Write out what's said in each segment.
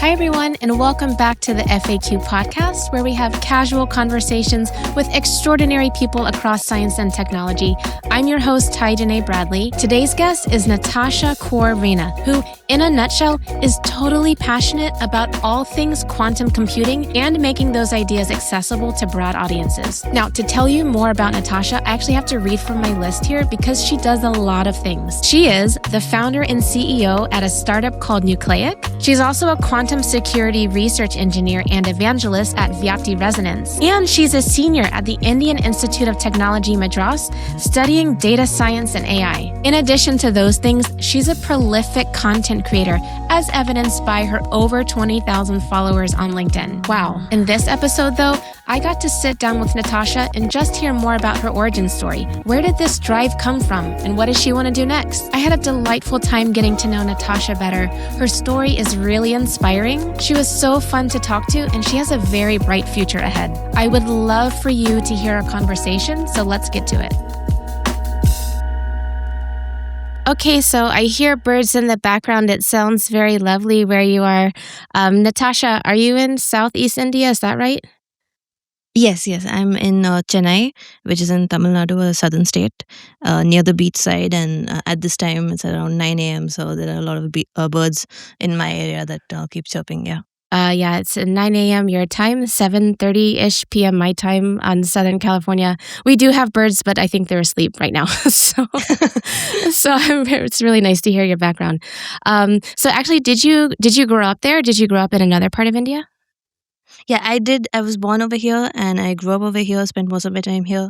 Hi, everyone, and welcome back to the fAQ podcast, where we have casual conversations with extraordinary people across science and technology. I'm your host, Tai-Danae Bradley. Today's guest is Natashia Kaur Raina, who, in a nutshell, is totally passionate about all things quantum computing and making those ideas accessible to broad audiences. Now, to tell you more about Natasha, I actually have to read from my list here because she does a lot of things. She is the founder and CEO at a startup called NucleQi. She's also a quantum security research engineer and evangelist at Vyapati Resonance. And she's a senior at the Indian Institute of Technology Madras, studying data science and AI. In addition to those things, she's a prolific content creator, as evidenced by her over 20,000 followers on LinkedIn. Wow. In this episode, though, I got to sit down with Natasha and just hear more about her origin story. Where did this drive come from, and what does she want to do next? I had a delightful time getting to know Natasha better. Her story is really inspiring. She was so fun to talk to, and she has a very bright future ahead. I would love for you to hear our conversation, so let's get to it. Okay, so I hear birds in the background. It sounds very lovely where you are. Natasha, are you in Southeast India? Is that right? Yes. I'm in Chennai, which is in Tamil Nadu, a southern state, near the beach side. And at this time, it's around 9 a.m. So there are a lot of birds in my area that keep chirping. Yeah. Yeah, it's 9 a.m. your time, 7:30-ish p.m. my time on Southern California. We do have birds, but I think they're asleep right now. So it's really nice to hear your background. So actually, did you grow up there? Did you grow up in another part of India? Yeah, I did. I was born over here and I grew up over here, spent most of my time here.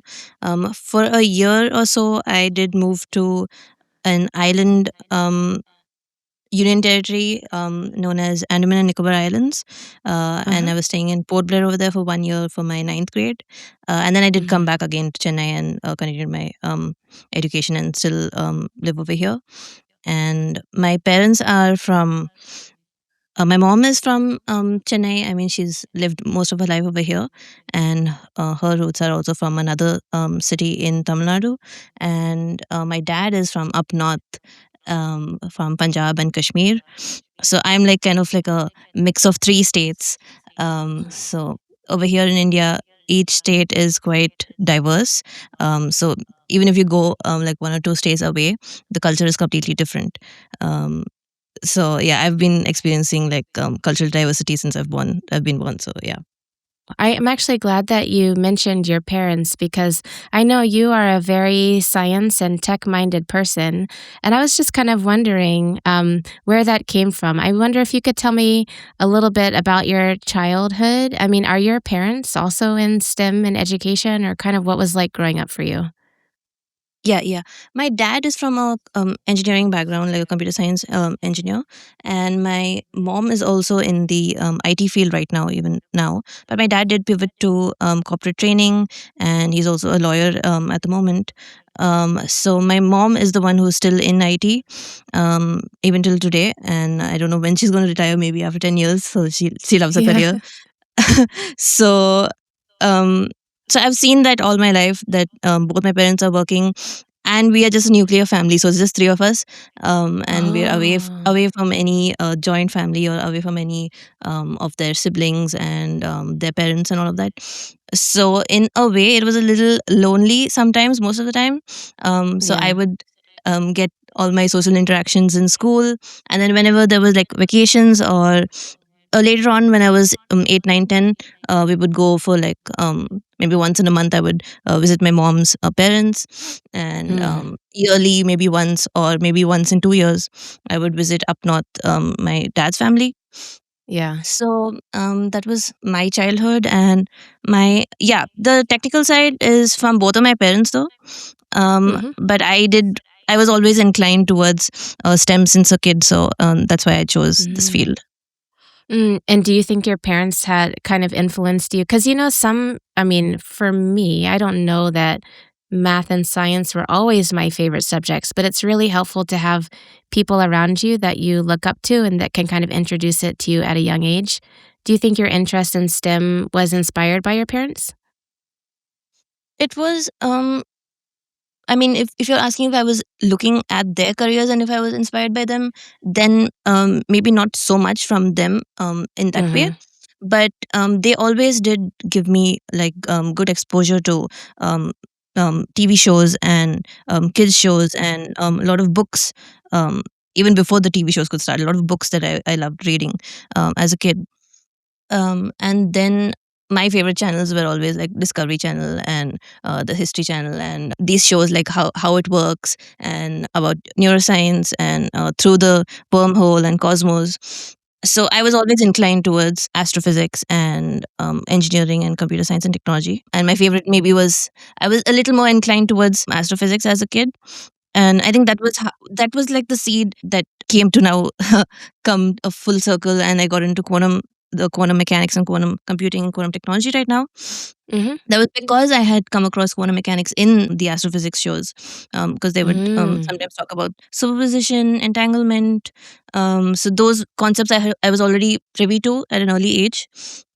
For a year or so, I did move to an island union territory known as Andaman and Nicobar Islands. And Uh-huh. I was staying in Port Blair over there for 1 year for my ninth grade. And then I did come Mhm. back again to Chennai and continue my education and still live over here. And my parents are from my mom is from Chennai. I mean, she's lived most of her life over here, and her roots are also from another city in Tamil Nadu. And my dad is from up north, from Punjab and Kashmir. So I'm like kind of like a mix of three states. So over here in India, each state is quite diverse. So even if you go like one or two states away, the culture is completely different. Um, so yeah, I've been experiencing like cultural diversity since I've been born. So yeah. I am actually glad that you mentioned your parents because I know you are a very science and tech-minded person, and I was just kind of wondering where that came from. I wonder if you could tell me a little bit about your childhood. I mean, are your parents also in STEM and education, or kind of what was like growing up for you? Yeah. My dad is from a engineering background, like a computer science engineer, and my mom is also in the IT field right now, even now. But my dad did pivot to corporate training, and he's also a lawyer at the moment. So my mom is the one who's still in IT, even till today, and I don't know when she's going to retire. Maybe after 10 years. So she loves her Yeah. career. so um so I've seen that all my life that both my parents are working and we are just a nuclear family, so it's just three of us, and we're Oh, away from any joint family or away from any of their siblings and their parents and all of that. So in a way it was a little lonely sometimes, most of the time. So I yeah. would get all my social interactions in school, and then whenever there was like vacations or later on when I was 8 9 10, we would go for like maybe once in a month I would visit my mom's parents, and Mm, yearly maybe once or maybe once in 2 years I would visit up north my dad's family. yeah. So that was my childhood. And my yeah, the technical side is from both of my parents though. Hmm. But I was always inclined towards STEM since a kid, so that's why I chose this Mm. field. And do you think your parents had kind of influenced you? Because, I mean, for me, I don't know that math and science were always my favorite subjects, but it's really helpful to have people around you that you look up to and that can kind of introduce it to you at a young age. Do you think your interest in STEM was inspired by your parents? It was I mean, if you're asking if I was looking at their careers and if I was inspired by them, then maybe not so much from them in that way. Mm-hmm. But they always did give me like good exposure to um, TV shows and kids shows and a lot of books. Even before the TV shows could start, a lot of books that I loved reading as a kid. And then my favorite channels were always like Discovery Channel and the History Channel, and these shows like how it works and about neuroscience and through the wormhole and cosmos. So I was always inclined towards astrophysics and engineering and computer science and technology. And my favorite maybe was, I was a little more inclined towards astrophysics as a kid, and I think that was like the seed that came to now come a full circle, and I got into the quantum mechanics and quantum computing and quantum technology right now. Mm-hmm. That was because I had come across quantum mechanics in the astrophysics shows, because they would Mm. sometimes talk about superposition, entanglement. So those concepts I was already privy to at an early age,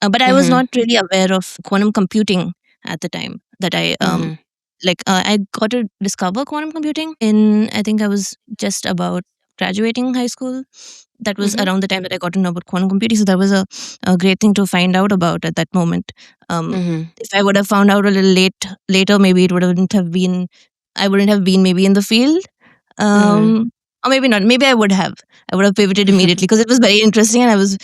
but I was Mm-hmm. not really aware of quantum computing at the time that Mm-hmm. I got to discover quantum computing in, I think I was just about graduating high school. That was Mm-hmm. around the time that I got to know about quantum computing. So that was a great thing to find out about at that moment. Mm-hmm. If I would have found out a little later, maybe it wouldn't have been. I wouldn't have been maybe in the field, Mm-hmm. or maybe not. Maybe I would have. I would have pivoted immediately because it was very interesting, and I was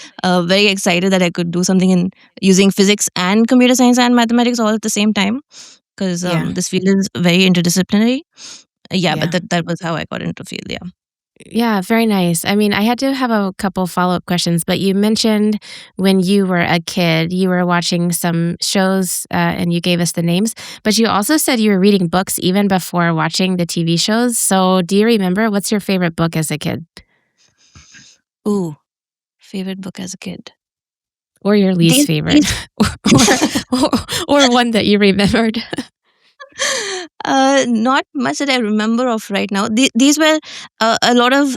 very excited that I could do something in using physics and computer science and mathematics all at the same time. Because Yeah. this field is very interdisciplinary. Yeah, but Yeah. that was how I got into field. Yeah. Yeah, very nice. I mean, I had to have a couple follow-up questions, but you mentioned when you were a kid, you were watching some shows, and you gave us the names, but you also said you were reading books even before watching the TV shows. So, do you remember what's your favorite book as a kid Ooh, favorite book as a kid. or your least favorite These or one that you remembered? not much that I remember of right now. These were a lot of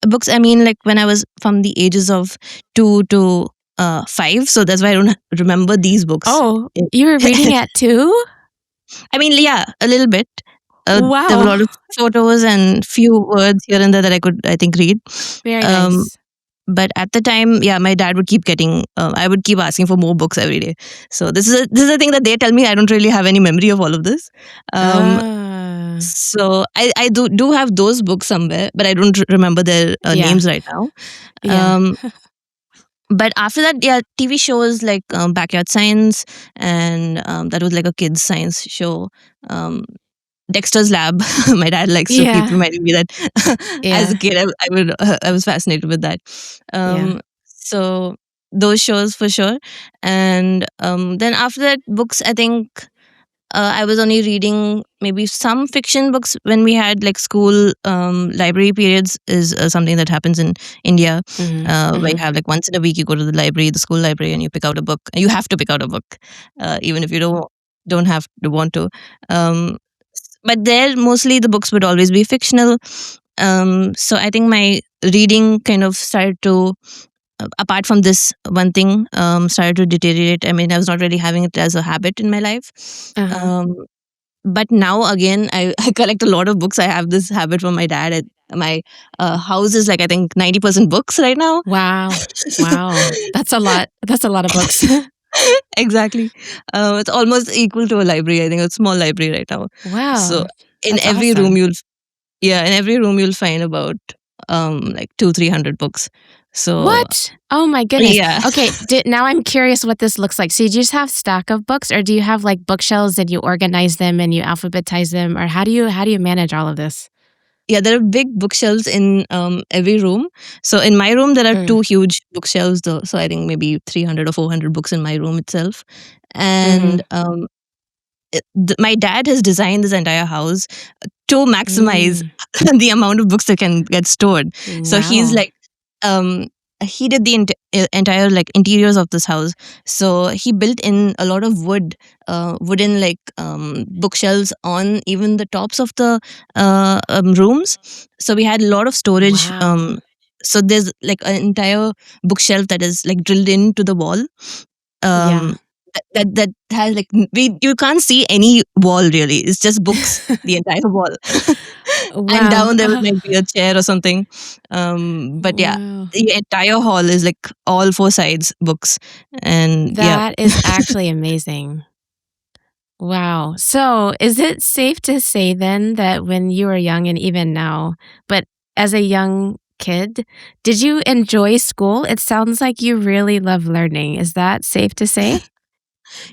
books. I mean, like when I was from the ages of 2 to 5, so that's why I don't remember these books. Oh, you were reading at 2? I mean, yeah, a little bit. There were a Wow. lot of photos and few words here and there that I think, read. Very Um, nice. but at the time, yeah, my dad would keep getting. I would keep asking for more books every day. So this is a thing that they tell me. I don't really have any memory of all of this. Um, Ah. so I do have those books somewhere, but I don't remember their Yeah. names right now. Yeah. Um, but after that, yeah, TV shows like Backyard Science, and that was like a kids science show. Um, Dexter's Lab. My dad likes to keep Yeah. reminding me that as a Yeah. kid, I was fascinated with that. Yeah. So those shows for sure, and then after that, books. I think I was only reading maybe some fiction books when we had like school library periods. Is something that happens in India, Mhm. where you Mhm. have like once in a week you go to the library, the school library, and you pick out a book. You have to pick out a book, even if you don't have to want to. Um, but there mostly the books would always be fictional. So I think my reading kind of started to, apart from this one thing, started to deteriorate. I mean, I was not really having it as a habit in my life. Uh-huh. Um, but now again, I collect a lot of books. I have this habit from my dad. My house is like, I think, 90% books right now. Wow. Wow. That's a lot. That's a lot of books. Exactly. It's almost equal to a library. I think a small library right now. So Wow. in That's every room awesome. in every room you'll find about like 200-300 books. So What? Oh my goodness. yeah. Okay, now I'm curious what this looks like. So you just have stack of books, or do you have like bookshelves and you organize them and you alphabetize them, or how do you manage all of this? Yeah, there are big bookshelves in every room. So in my room there are Mm. two huge bookshelves though. So I think maybe 300 or 400 books in my room itself. And Mhm. my dad has designed this entire house to maximize Mm. the amount of books that can get stored. So he's Wow. like, um, he did the entire like interiors of this house. So he built in a lot of wooden like bookshelves on even the tops of the rooms. So we had a lot of storage. Wow. So there's like an entire bookshelf that is like drilled into the wall. Yeah. Um, that has like you can't see any wall really. It's just books, the entire wall, and Wow. down there might be a chair or something. But yeah, Wow. the entire hall is like all four sides books, and yeah. That is actually amazing. Wow. So, is it safe to say then that when you were young and even now, but as a young kid, did you enjoy school? It sounds like you really love learning. Is that safe to say?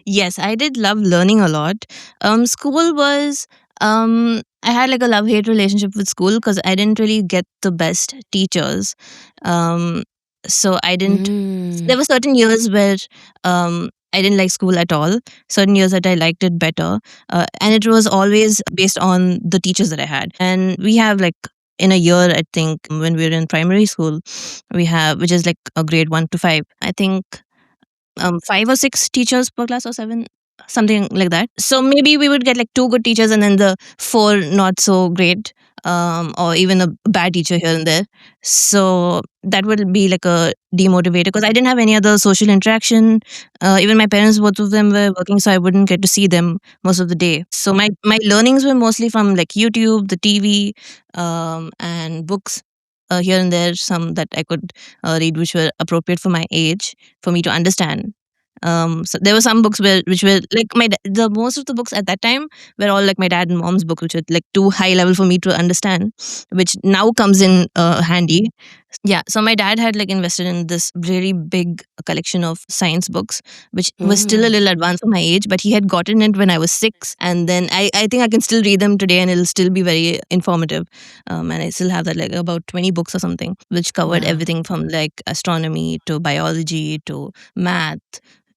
Yes, I did love learning a lot. School was I had like a love-hate relationship with school because I didn't really get the best teachers. Um, so I didn't. Mm. There were certain years where I didn't like school at all. Certain years that I liked it better, and it was always based on the teachers that I had. And we have like in a year, I think when we were in primary school, we have which is like a grade 1 to 5. I think 5 or 6 teachers per class or 7, something like that. So maybe we would get like 2 good teachers and then the 4 not so great, or even a bad teacher here and there. So that would be like a demotivator because I didn't have any other social interaction. Even my parents, both of them were working, so I wouldn't get to see them most of the day. So my learnings were mostly from like YouTube, the TV, and books. Here and there, some that I could read, which were appropriate for my age, for me to understand. So there were some books which were like the most of the books at that time were all like my dad and mom's book, which were like too high level for me to understand, which now comes in handy. Yeah, so my dad had like invested in this really big collection of science books, which was still a Mm. little advanced for my age, but he had gotten it when I was 6. And then I think I can still read them today and it'll still be very informative. And I still have that like about 20 books or something, which covered Wow. everything from like astronomy to biology to math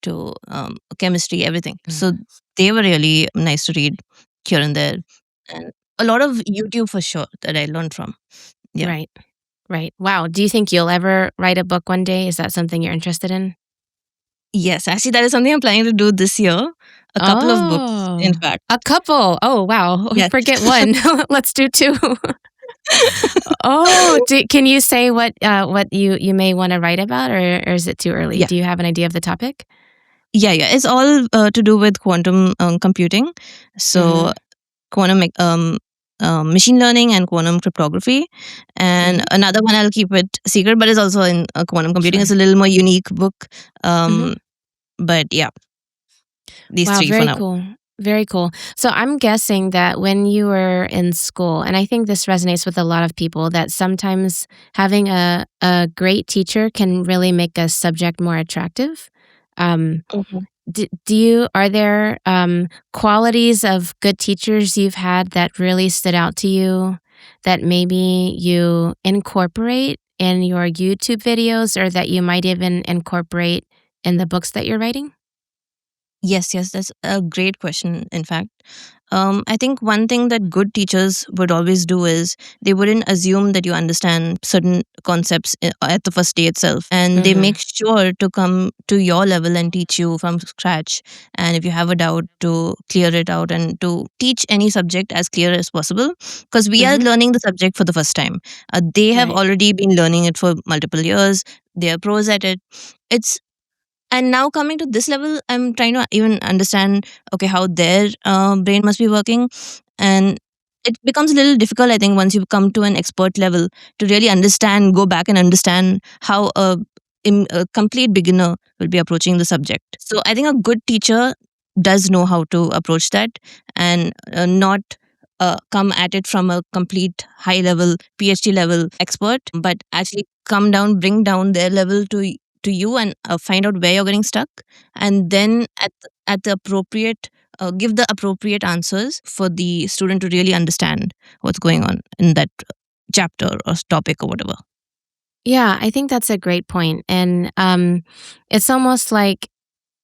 to chemistry, everything. Mm. So they were really nice to read here and there. And a lot of YouTube for sure that I learned from. Yeah. Right. Right. Wow. Do you think you'll ever write a book one day? Is that something you're interested in? Yes, actually, that is something I'm planning to do this year. A couple of books, in Oh, fact. a couple. Oh, wow. Yes. Forget one. Let's do two. Oh, can you say what you may want to write about, or is it too early? Yeah. Do you have an idea of the topic? Yeah, yeah. It's all to do with quantum computing. So, Mm-hmm. quantum machine learning and quantum cryptography. And Mm-hmm. another one, I'll keep it secret, but it's also in quantum computing. It's Sure. a little more unique book. Mm-hmm. Um, but yeah, these Wow, 3 for very now. cool. Very cool. So I'm guessing that when you were in school, and I think this resonates with a lot of people, that sometimes having a great teacher can really make a subject more attractive. Um, Mhm. are there qualities of good teachers you've had that really stood out to you that maybe you incorporate in your YouTube videos or that you might even incorporate in the books that you're writing? Yes, yes, that's a great question, in fact. I think one thing that good teachers would always do is they wouldn't assume that you understand certain concepts at the first day itself. And they Mm-hmm. make sure to come to your level and teach you from scratch. And if you have a doubt, to clear it out and to teach any subject as clear as possible. Because we are Mm-hmm. learning the subject for the first time. They have Right. already been learning it for multiple years, they are pros at it. It's and now coming to this level, I'm trying to even understand, okay, how their brain must be working. And it becomes a little difficult, I think, once you come to an expert level to really understand, go back and understand how a complete beginner will be approaching the subject. So I think a good teacher does know how to approach that, and not come at it from a complete high level PhD level expert, but actually come down, bring down their level to you, and find out where you're getting stuck, and then at the appropriate give the appropriate answers for the student to really understand what's going on in that chapter or topic or whatever. Yeah, I think that's a great point. And it's almost like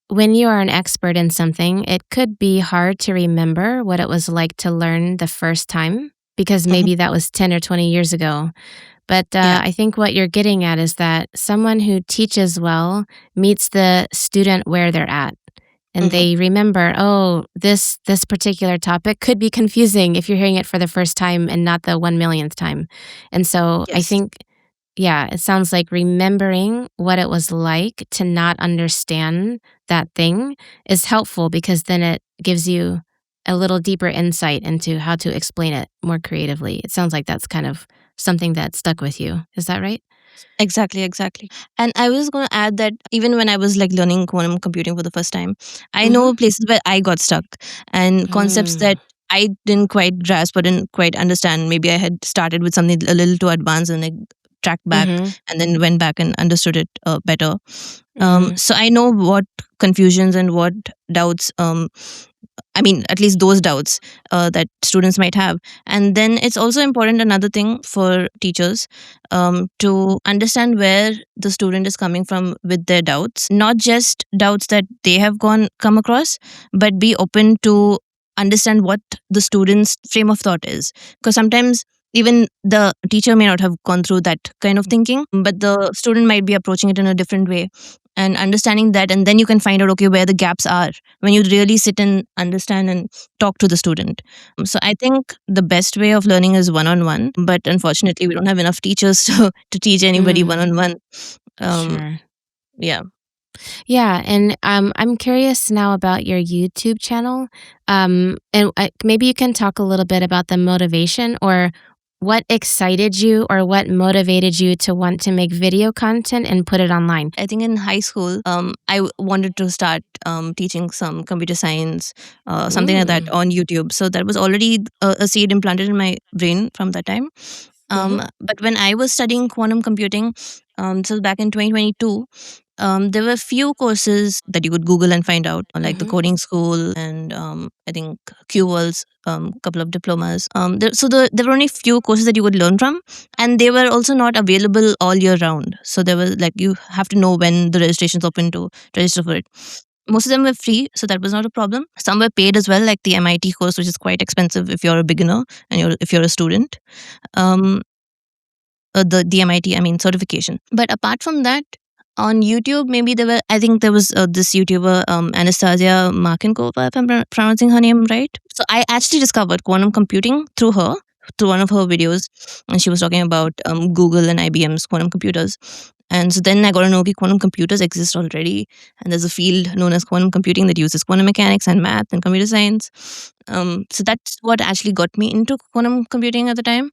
when you are an expert in something, it could be hard to remember what it was like to learn the first time because Mhm. maybe that was 10 or 20 years ago. But Yeah. I think what you're getting at is that someone who teaches well meets the student where they're at. And Hmm. they remember, oh, this particular topic could be confusing if you're hearing it for the first time and not the 1 millionth time. And so I Yes. think yeah, it sounds like remembering what it was like to not understand that thing is helpful because then it gives you a little deeper insight into how to explain it more creatively. It sounds like that's kind of something that stuck with you. Is that right? Exactly, exactly. And I was going to add that even when I was like learning quantum computing for the first time, I Mhm. know places where I got stuck and concepts Mm. that I didn't quite grasp or didn't quite understand. Maybe I had started with something a little too advanced and I tracked back Mhm. and then went back and understood it better. Mm. So I know what confusions and what doubts I mean, at least those doubts that students might have. And then it's also important, another thing for teachers, to understand where the student is coming from with their doubts, not just doubts that they have come across, but be open to understand what the student's frame of thought is. Because sometimes even the teacher may not have gone through that kind of thinking, but the student might be approaching it in a different way. And understanding that, and then you can find out, okay, where the gaps are when you really sit and understand and talk to the student. So I think the best way of learning is one on one, but unfortunately, we don't have enough teachers to teach anybody one Mm. on one. Um, Sure. yeah. Yeah, and I'm curious now about your YouTube channel. And maybe you can talk a little bit about the motivation or what excited you or what motivated you to want to make video content and put it online. I think in high school, wanted to start teaching some computer science, something like that Mm. on YouTube. So that was already a seed implanted in my brain from that time. Hmm. But when I was studying quantum computing, so back in 2022, there were few courses that you could Google and find out, like the Hmm. coding school and I think QWorld's couple of diplomas. There were only few courses that you could learn from, and they were also not available all year round. So there was like you have to know when the registration's open to register for it. Most of them were free, so that was not a problem. Some were paid as well, like the MIT course, which is quite expensive if you're a beginner and if you're a student. Um, the MIT, I mean, certification. But apart from that, on YouTube, maybe there were, I think there was this YouTuber, Anastasia Markinkova, if I'm pronouncing her name right. So I actually discovered quantum computing through her, through one of her videos. And she was talking about Google and IBM's quantum computers. And so then I got to know that quantum computers exist already. And there's a field known as quantum computing that uses quantum mechanics and math and computer science. So that's what actually got me into quantum computing at the time.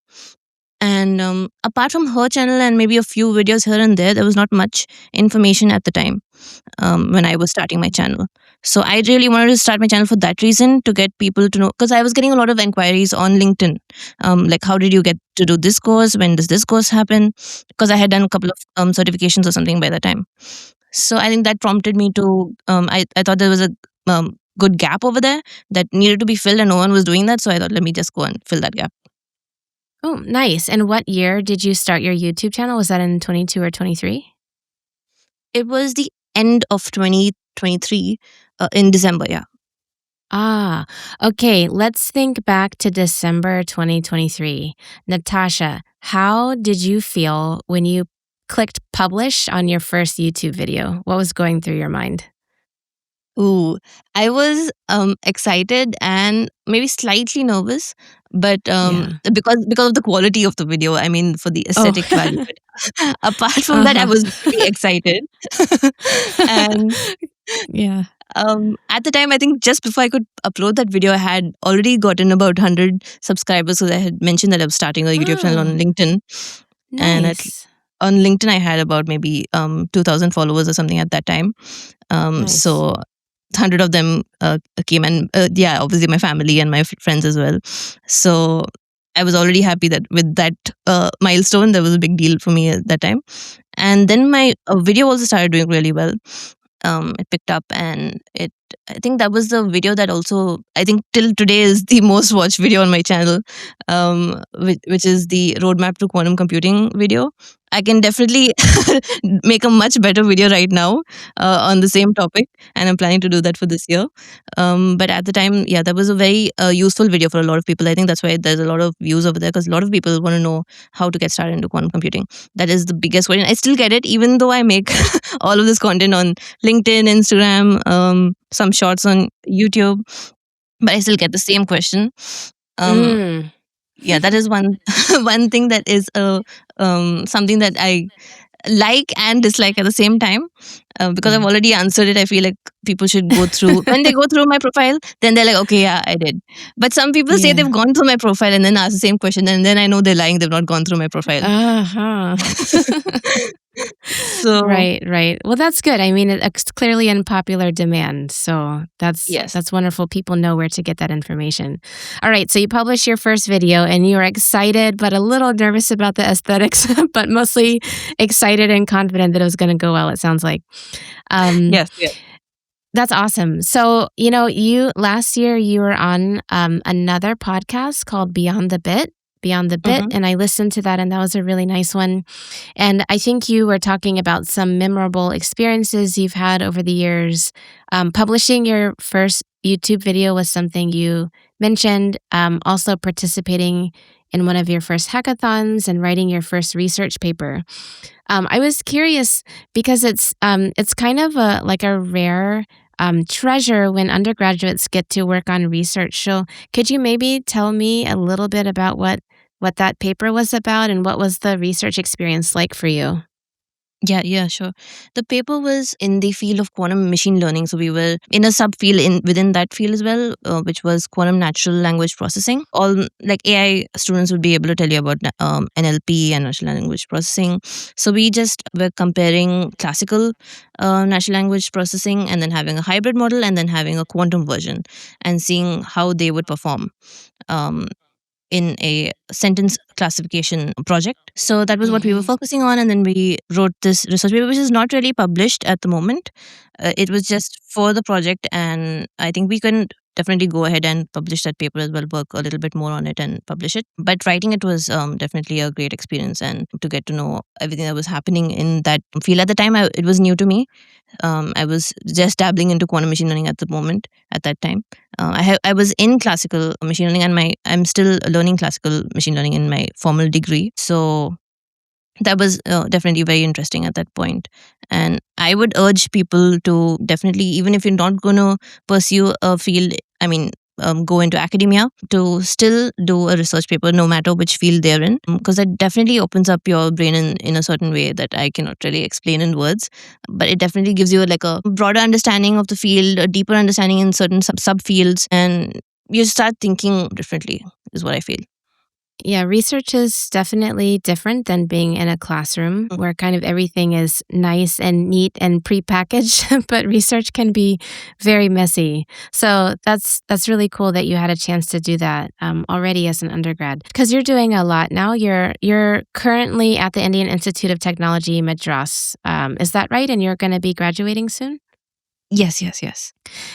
And apart from her channel and maybe a few videos here and there was not much information at the time when I was starting my channel. So I really wanted to start my channel for that reason, to get people to know, because I was getting a lot of inquiries on LinkedIn, like how did you get to do this course, when does this course happen, because I had done a couple of certifications or something by that time. So I think that prompted me to I thought there was a good gap over there that needed to be filled and no one was doing that, so I thought, let me just go and fill that gap. Oh, nice. And what year did you start your YouTube channel? Was that in 22 or 23? It was the end of 2023, in December, yeah. Ah, okay. Let's think back to December 2023. Natasha, how did you feel when you clicked publish on your first YouTube video? What was going through your mind? Ooh, I was excited and maybe slightly nervous, but Yeah. because of the quality of the video, I mean, for the Oh, aesthetic value. But apart from that, I uh-huh. was really excited. And Yeah. at the time, I think just before I could upload that video, I had already gotten about 100 subscribers because I had mentioned that I was starting a YouTube channel on Oh, LinkedIn. And nice. on LinkedIn, I had about maybe 2,000 followers or something at that time. Nice. So 100 of them came, and yeah, obviously my family and my friends as well. So I was already happy that with that milestone, that was a big deal for me at that time. And then my video also started doing really well. It picked up, and I think that was the video that also, I think till today, is the most watched video on my channel, which is the roadmap to quantum computing video. I can definitely make a much better video right now on the same topic, and I'm planning to do that for this year. But at the time, yeah, that was a very useful video for a lot of people. I think that's why there's a lot of views over there, because a lot of people want to know how to get started into quantum computing. That is the biggest question. I still get it, even though I make all of this content on LinkedIn, Instagram, some shorts on YouTube, but I still get the same question. Um, Mm. yeah, that is one one thing that is something that I like and dislike at the same time. Because I've Yeah. already answered it, I feel like people should go through when they go through my profile, then they're like, okay, yeah, I did. But some people say Yeah. they've gone through my profile and then ask the same question, and then I know they're lying, they've not gone through my profile. Uh-huh. So Right, right. Well, that's good. I mean, it's clearly in popular demand. So yes. that's wonderful. People know where to get that information. All right. So you published your first video and you were excited, but a little nervous about the aesthetics, but mostly excited and confident that it was going to go well, it sounds like. Um, Yes, yes. that's awesome. So, you last year you were on another podcast called Beyond the Bit, Hmm. and I listened to that, and that was a really nice one. And I think you were talking about some memorable experiences you've had over the years. Publishing your first YouTube video was something you mentioned. Also participating in one of your first hackathons and writing your first research paper. I was curious because it's kind of a rare treasure when undergraduates get to work on research. So could you maybe tell me a little bit about what that paper was about and what was the research experience like for you? Yeah, yeah, sure. The paper was in the field of quantum machine learning. So we were in a subfield in within that field as well, which was quantum natural language processing. All like AI students would be able to tell you about NLP and natural language processing. So we just were comparing classical natural language processing and then having a hybrid model and then having a quantum version and seeing how they would perform. Um, in a sentence classification project. So that was what we were Hmm. focusing on. And then we wrote this research paper, which is not really published at the moment. It was just for the project. And I think we can definitely go ahead and publish that paper as well, work a little bit more on it and publish it. But writing it was definitely a great experience and to get to know everything that was happening in that field. At the time, it was new to me. I was just dabbling into quantum machine learning at the moment at that time. I was in classical machine learning, and I'm still learning classical machine learning in my formal degree. So that was definitely very interesting at that point. And I would urge people to definitely, even if you're not going to pursue a field, I mean, go into academia, to still do a research paper no matter which field they're in, because that definitely opens up your brain in a certain way that I cannot really explain in words. But it definitely gives you like a broader understanding of the field, a deeper understanding in certain subfields, and you start thinking differently, is what I feel. Yeah, research is definitely different than being in a classroom where kind of everything is nice and neat and prepackaged, but research can be very messy. So that's really cool that you had a chance to do that already as an undergrad because you're doing a lot now. You're currently at the Indian Institute of Technology, Madras. Is that right? And you're going to be graduating soon? Yes, yes, yes.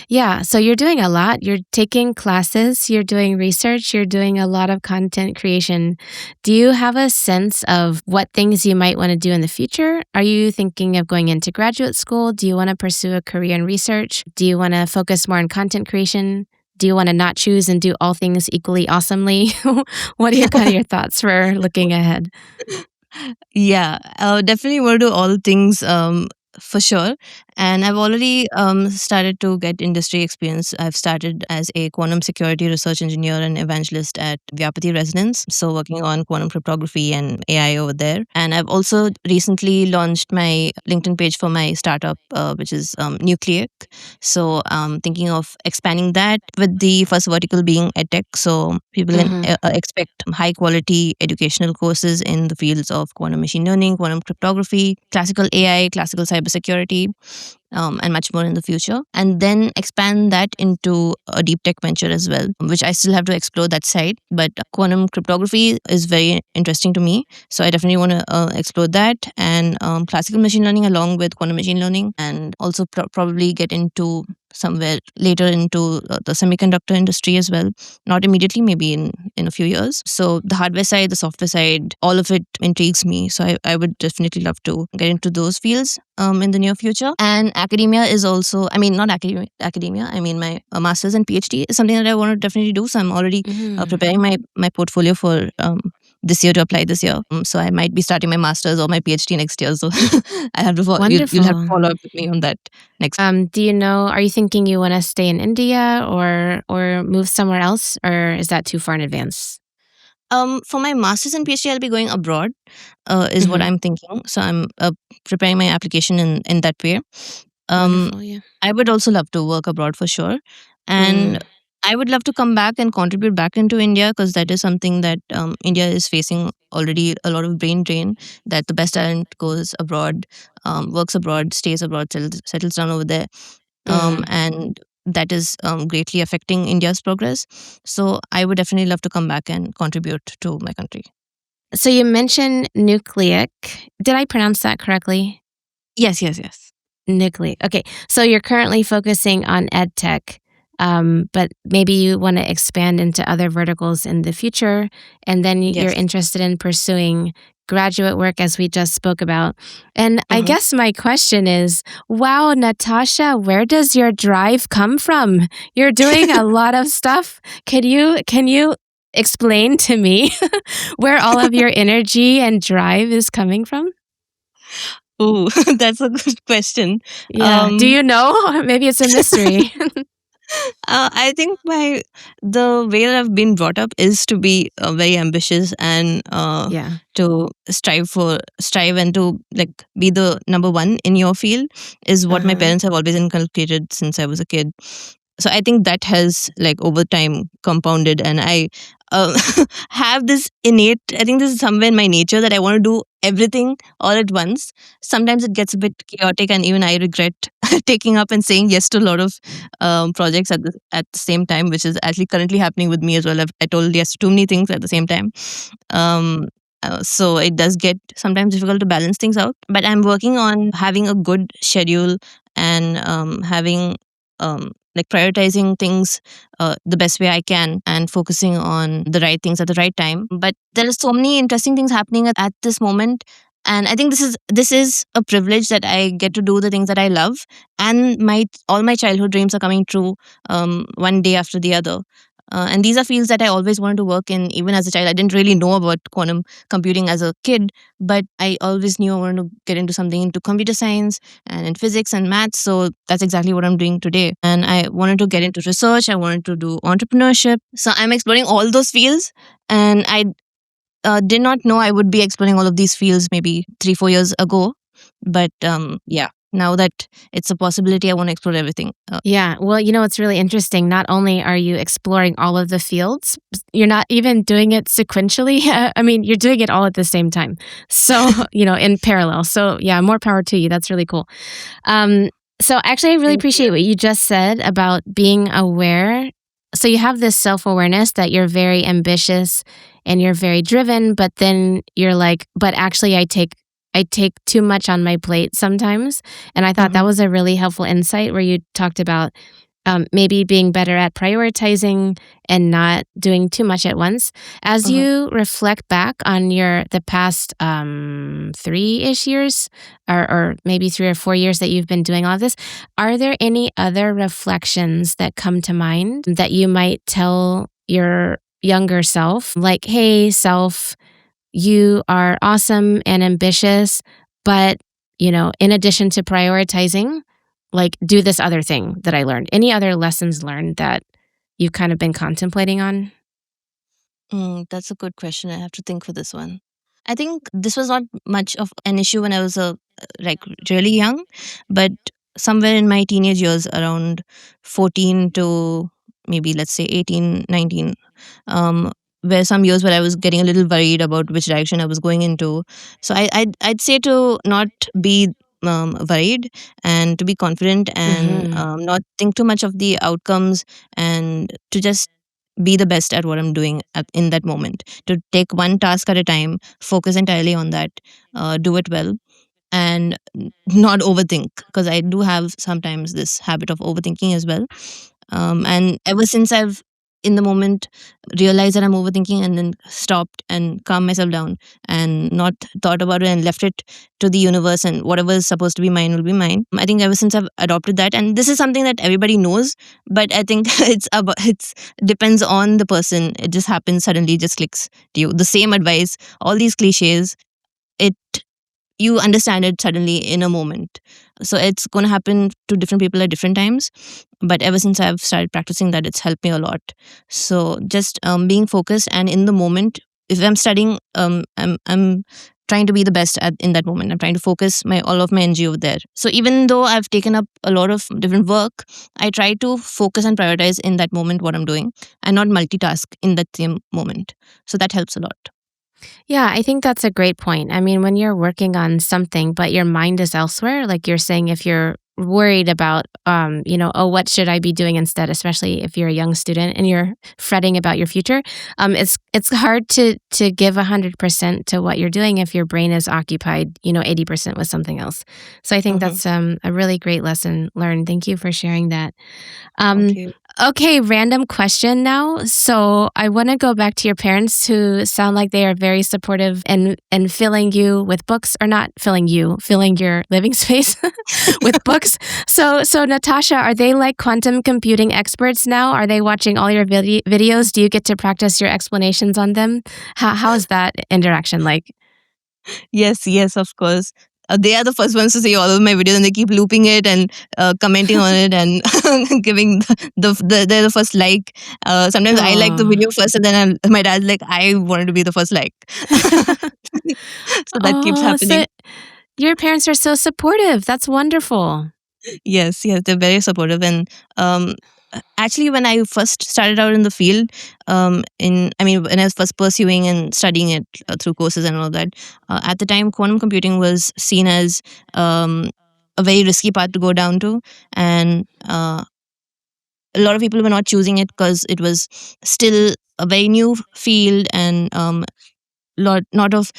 Yeah, so you're doing a lot. You're taking classes, you're doing research, you're doing a lot of content creation. Do you have a sense of what things you might want to do in the future? Are you thinking of going into graduate school? Do you want to pursue a career in research? Do you want to focus more on content creation? Do you want to not choose and do all things equally awesomely? What are your thoughts for looking ahead? Yeah, I definitely want to do all things for sure. And I've already started to get industry experience. I've started as a quantum security research engineer and evangelist at Vyapati residence. So working on quantum cryptography and AI over there. And I've also recently launched my LinkedIn page for my startup, which is NucleQi. So thinking of expanding that with the first vertical being EdTech. So people can Hmm. expect high quality educational courses in the fields of quantum machine learning, quantum cryptography, classical AI, classical cybersecurity, and much more in the future. And then expand that into a deep tech venture as well, which I still have to explore that side. But quantum cryptography is very interesting to me. So I definitely want to explore that and classical machine learning along with quantum machine learning, and also probably get into somewhere later into the semiconductor industry as well. Not immediately, maybe in a few years. So the hardware side, the software side, all of it intrigues me. So I would definitely love to get into those fields in the near future. And academia is also, I mean, not academia, I mean, my master's and PhD is something that I want to definitely do. So I'm already Hmm. preparing my portfolio for this year to apply this year. So I might be starting my master's or my PhD next year. So I have to you'll have to Wonderful. follow up with me on that next. Do you know, are you thinking you want to stay in India or move somewhere else, or is that too far in advance? For my master's and PhD, I'll be going abroad, is what Hmm. I'm thinking. So I'm preparing my application in that way. Um, Wonderful. Yeah. I would also love to work abroad for sure. And Mm. I would love to come back and contribute back into India, because that is something that India is facing already, a lot of brain drain, that the best talent goes abroad, works abroad, stays abroad, settles down over there. Mm. And that is greatly affecting India's progress. So I would definitely love to come back and contribute to my country. So you mentioned nucleic. Did I pronounce that correctly? Yes, yes, yes. Nucleic. Okay. So you're currently focusing on EdTech, but maybe you want to expand into other verticals in the future. And then you're Yes. interested in pursuing graduate work, as we just spoke about. And I Mm-hmm. guess my question is, wow, Natasha, where does your drive come from? You're doing a lot of stuff. Can you explain to me where all of your energy and drive is coming from? Oh, that's a good question. Yeah. Do Um, you know? Maybe it's a mystery. I think the way that I've been brought up is to be very ambitious, and Yeah. to strive and to like be the number one in your field, is what my Uh-huh. parents have always inculcated since I was a kid. So I think that has like over time compounded, and I uh, have this innate, I think this is somewhere in my nature, that I want to do everything all at once. Sometimes it gets a bit chaotic, and even I regret taking up and saying yes to a lot of projects at the same time, which is actually currently happening with me as well. I told yes to too many things at the same time. um, so it does get sometimes difficult to balance things out, but I'm working on having a good schedule, and having like prioritizing things the best way I can, and focusing on the right things at the right time. But there are so many interesting things happening at this moment, and I think this is a privilege that I get to do the things that I love, and my all my childhood dreams are coming true, one day after the other. And these are fields that I always wanted to work in, even as a child. I didn't really know about quantum computing as a kid, but I always knew I wanted to get into something into computer science and in physics and maths. So that's exactly what I'm doing today. And I wanted to get into research. I wanted to do entrepreneurship. So I'm exploring all those fields. And I did not know I would be exploring all of these fields maybe 3-4 years ago. But yeah, now that it's a possibility, I want to explore everything. Yeah. Well, it's really interesting. Not only are you exploring all of the fields, you're not even doing it sequentially. I mean, you're doing it all at the same time. So, in parallel. So, yeah, more power to you. That's really cool. So, actually, I really Thank you. appreciate what you just said about being aware. So, you have this self awareness that you're very ambitious and you're very driven, but then you're like, but actually, I take too much on my plate sometimes. And I thought that Hmm. was a really helpful insight where you talked about maybe being better at prioritizing and not doing too much at once. As Hmm. you reflect back on the past 3-ish years, or maybe 3 or 4 years that you've been doing all of this, are there any other reflections that come to mind that you might tell your younger self? Like, hey, self, you are awesome and ambitious, but, in addition to prioritizing, like, do this other thing that I learned. Any other lessons learned that you've kind of been contemplating on? That's a good question. I have to think for this one. I think this was not much of an issue when I was like really young, but somewhere in my teenage years, around 14 to maybe let's say 18, 19, were some years where I was getting a little worried about which direction I was going into. So I'd say to not be worried, and to be confident, and Mhm. not think too much of the outcomes, and to just be the best at what I'm doing in that moment. To take one task at a time, focus entirely on that, do it well, and not overthink, because I do have sometimes this habit of overthinking as well. And ever since I've in the moment realized that I'm overthinking, and then stopped and calmed myself down, and not thought about it, and left it to the universe, and whatever is supposed to be mine will be mine. I think ever since I've adopted that, and this is something that everybody knows, but I think it's depends on the person. It just happens suddenly, just clicks to you. The same advice, all these cliches, it you understand it suddenly in a moment. So it's going to happen to different people at different times. But ever since I've started practicing that, it's helped me a lot. So just being focused and in the moment, if I'm studying, I'm trying to be the best in that moment. I'm trying to focus my all of my energy over there. So even though I've taken up a lot of different work, I try to focus and prioritize in that moment what I'm doing, and not multitask in that same moment. So that helps a lot. Yeah, I think that's a great point. I mean, when you're working on something, but your mind is elsewhere, like you're saying, if you're worried about, oh, what should I be doing instead? Especially if you're a young student and you're fretting about your future, it's hard to give 100% to what you're doing if your brain is occupied, 80% with something else. So I think Hmm. that's a really great lesson learned. Thank you for sharing that. Thank Um, you. okay, random question now. So I want to go back to your parents who sound like they are very supportive and filling you with books, or not filling you, filling your living space with books. So Natasha, are they like quantum computing experts now? Are they watching all your videos? Do you get to practice your explanations on them? How is that interaction like? Yes, yes, of course. They are the first ones to see all of my videos, and they keep looping it and commenting on it, and giving they're the first like. Sometimes I like the Oh. video first, and then my dad's like, I wanted to be the first like. So that keeps Oh, so happening. your parents are so supportive. That's wonderful. Yes, yes, they're very supportive. And um, actually, when I first started out in the field, when I was first pursuing and studying it through courses and all that, at the time, quantum computing was seen as um, a very risky path to go down to, and a lot of people were not choosing it because it was still a very new field, and lot of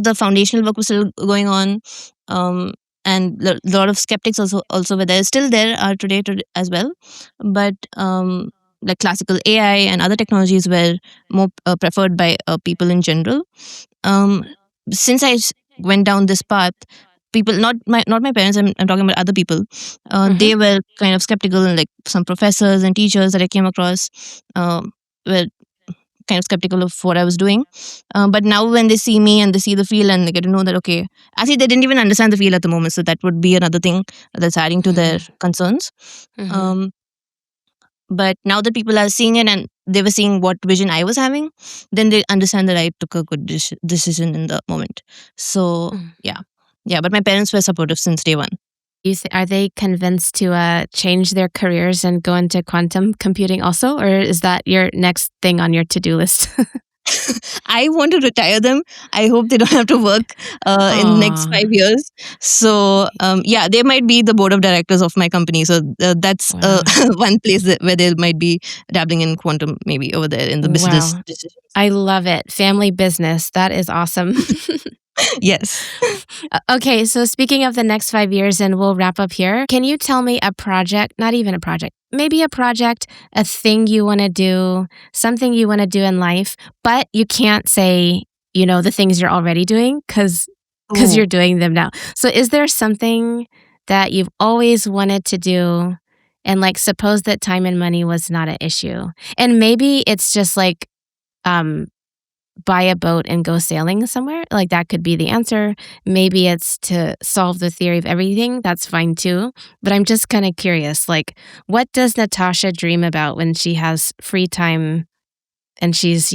the foundational work was still going on, um, and a lot of skeptics also were there, still there are today as well, but like classical AI and other technologies were more preferred by people in general. um, since went down this path, people, not my parents, I'm talking about other people, Hmm. they were kind of skeptical, and like some professors and teachers that I came across were kind of skeptical of what I was doing. But now when they see me and they see the field, and they get to know that, okay, actually they didn't even understand the field at the moment, so that would be another thing that's adding to their Hmm. concerns. Hmm. Um, but now that people are seeing it, and they were seeing what vision I was having, then they understand that I took a good decision in the moment. So yeah, yeah. But my parents were supportive since day one. Are they convinced to change their careers and go into quantum computing also, or is that your next thing on your to-do list? I want to retire them. I hope they don't have to work in the next Oh, 5 years. So yeah, they might be the board of directors of my company. So that's wow. one place where they might be dabbling in quantum, maybe over there in the business Wow. decisions. I love it. Family business. That is awesome. Yes. Okay, so speaking of the next 5 years, and we'll wrap up here, can you tell me a project, not even a project, maybe a project, a thing you want to do, something you want to do in life, but you can't say, the things you're already doing because you're Oh, doing them now. So is there something that you've always wanted to do, and like suppose that time and money was not an issue? And maybe it's just like um buy a boat and go sailing somewhere? Like, that could be the answer. Maybe it's to solve the theory of everything. That's fine too. But I'm just kind of curious, like, what does Natasha dream about when she has free time and she's,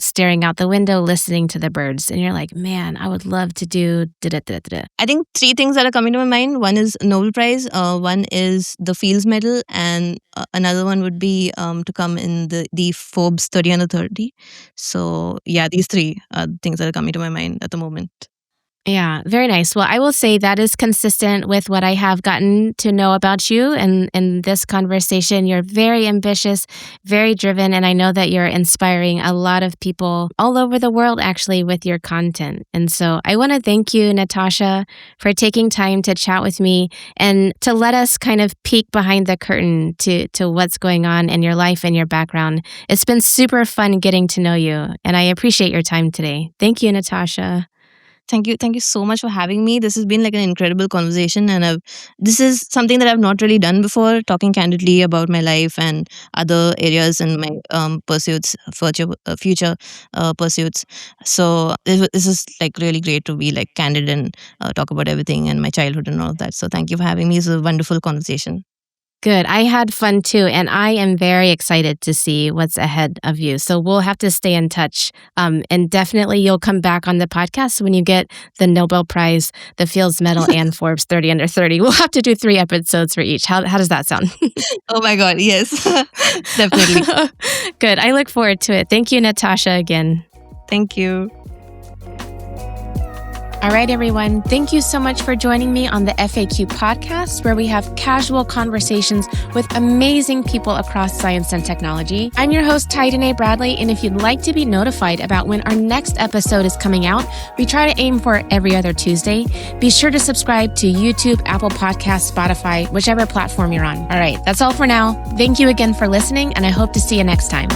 staring out the window, listening to the birds? And you're like, man, I would love to do da da da da. I think three things that are coming to my mind. One is Nobel Prize. One is the Fields Medal, and another one would be to come in the Forbes 30 under 30. So yeah, these three are things that are coming to my mind at the moment. Yeah, very nice. Well, I will say that is consistent with what I have gotten to know about you and in this conversation. You're very ambitious, very driven, and I know that you're inspiring a lot of people all over the world actually with your content. And so I want to thank you, Natasha, for taking time to chat with me and to let us kind of peek behind the curtain to what's going on in your life and your background. It's been super fun getting to know you, and I appreciate your time today. Thank you, Natasha. Thank you so much for having me. This has been like an incredible conversation, and this is something that I've not really done before. Talking candidly about my life and other areas in my pursuits, future pursuits. So this is like really great to be like candid and talk about everything and my childhood and all of that. So thank you for having me. It's a wonderful conversation. Good. I had fun too, and I am very excited to see what's ahead of you. So we'll have to stay in touch. And definitely you'll come back on the podcast when you get the Nobel Prize, the Fields Medal, and Forbes 30 Under 30. We'll have to do 3 episodes for each. How does that sound? Oh my God, yes, definitely. Good. I look forward to it. Thank you, Natasha, again. Thank you. All right, everyone. Thank you so much for joining me on the fAQ podcast, where we have casual conversations with amazing people across science and technology. I'm your host, Tai-Danae Bradley, and if you'd like to be notified about when our next episode is coming out, we try to aim for every other Tuesday. Be sure to subscribe to YouTube, Apple Podcasts, Spotify, whichever platform you're on. All right, that's all for now. Thank you again for listening, and I hope to see you next time.